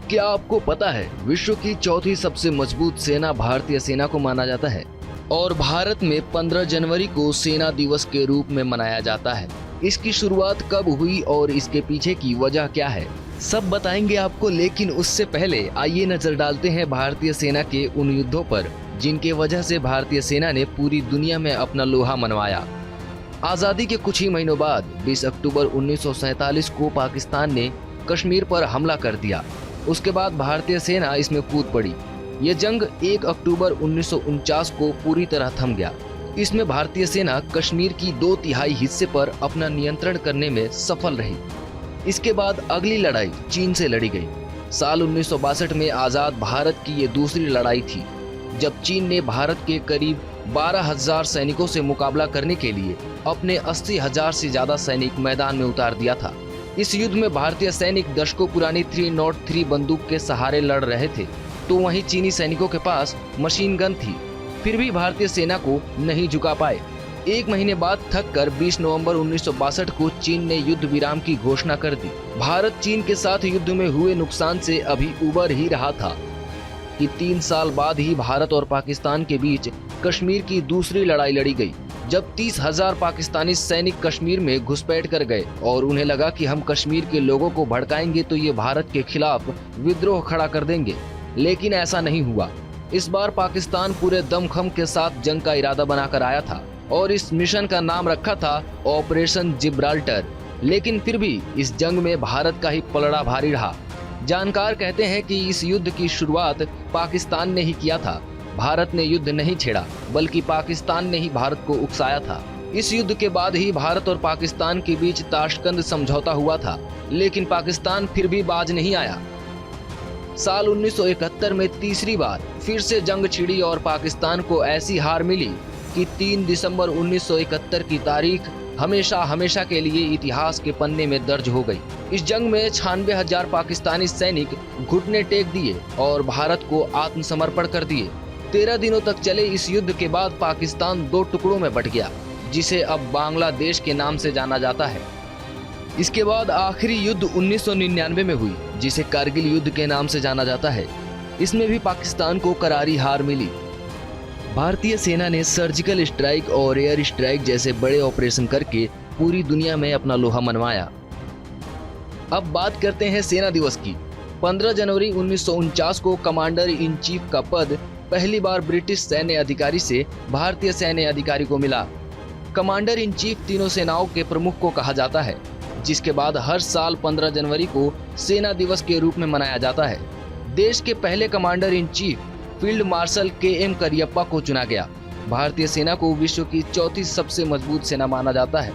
क्या आपको पता है विश्व की चौथी सबसे मजबूत सेना भारतीय सेना को माना जाता है और भारत में 15 जनवरी को सेना दिवस के रूप में मनाया जाता है। इसकी शुरुआत कब हुई और इसके पीछे की वजह क्या है, सब बताएंगे आपको। लेकिन उससे पहले आइए नजर डालते हैं भारतीय सेना के उन युद्धों पर जिनके वजह से भारतीय सेना ने पूरी दुनिया में अपना लोहा मनवाया। आज़ादी के कुछ ही महीनों बाद 20 अक्टूबर 1947 को पाकिस्तान ने कश्मीर पर हमला कर दिया। उसके बाद भारतीय सेना इसमें कूद पड़ी। ये जंग 1 अक्टूबर 1949 को पूरी तरह थम गया। इसमें भारतीय सेना कश्मीर की 2/3 हिस्से पर अपना नियंत्रण करने में सफल रही। इसके बाद अगली लड़ाई चीन से लड़ी गई। साल 1962 में आज़ाद भारत की ये दूसरी लड़ाई थी, जब चीन ने भारत के करीब 12,000 सैनिकों से मुकाबला करने के लिए अपने 80,000 से ज्यादा सैनिक मैदान में उतार दिया था। इस युद्ध में भारतीय सैनिक दशकों पुरानी 303 बंदूक के सहारे लड़ रहे थे, तो वहीं चीनी सैनिकों के पास मशीन गन थी। फिर भी भारतीय सेना को नहीं झुका पाए। एक महीने बाद थक कर 20 नवंबर 1962 को चीन ने युद्ध विराम की घोषणा कर दी। भारत चीन के साथ युद्ध में हुए नुकसान से अभी उबर ही रहा था कि 3 साल बाद ही भारत और पाकिस्तान के बीच कश्मीर की दूसरी लड़ाई लड़ी गई, जब 30,000 पाकिस्तानी सैनिक कश्मीर में घुसपैठ कर गए और उन्हें लगा कि हम कश्मीर के लोगों को भड़काएंगे तो ये भारत के खिलाफ विद्रोह खड़ा कर देंगे। लेकिन ऐसा नहीं हुआ। इस बार पाकिस्तान पूरे दमखम के साथ जंग का इरादा बनाकर आया था और इस मिशन का नाम रखा था ऑपरेशन जिब्राल्टर। लेकिन फिर भी इस जंग में भारत का ही पलड़ा भारी रहा। जानकार कहते हैं कि इस युद्ध की शुरुआत पाकिस्तान ने ही किया था। भारत ने युद्ध नहीं छेड़ा, बल्कि पाकिस्तान ने ही भारत को उकसाया था। इस युद्ध के बाद ही भारत और पाकिस्तान के बीच ताशकंद समझौता हुआ था, लेकिन पाकिस्तान फिर भी बाज नहीं आया। साल 1971 में तीसरी बार फिर से जंग छिड़ी और पाकिस्तान को ऐसी हार मिली कि 3 दिसंबर 1971 की तारीख हमेशा हमेशा के लिए इतिहास के पन्ने में दर्ज हो गई। इस जंग में 96,000 पाकिस्तानी सैनिक घुटने टेक दिए और भारत को आत्मसमर्पण कर दिए। 13 दिनों तक चले इस युद्ध के बाद पाकिस्तान 2 टुकड़ों में बंट गया, जिसे अब बांग्लादेश के नाम से जाना जाता है। इसके बाद आखिरी युद्ध 1999 में हुई, जिसे कारगिल युद्ध के नाम से जाना जाता है। इसमें भी पाकिस्तान को करारी हार मिली। भारतीय सेना ने सर्जिकल स्ट्राइक और एयर स्ट्राइक जैसे बड़े ऑपरेशन करके पूरी दुनिया में अपना लोहा मनवाया। अब बात करते हैं सेना दिवस की। 15 जनवरी 1949 को कमांडर इन चीफ का पद पहली बार ब्रिटिश सैन्य अधिकारी से भारतीय सैन्य अधिकारी को मिला। कमांडर इन चीफ तीनों सेनाओं के प्रमुख को कहा जाता है, जिसके बाद हर साल 15 जनवरी को सेना दिवस के रूप में मनाया जाता है। देश के पहले commander in chief field marshal KM Cariappa को चुना गया। भारतीय सेना को विश्व की चौथी सबसे मजबूत सेना माना जाता है।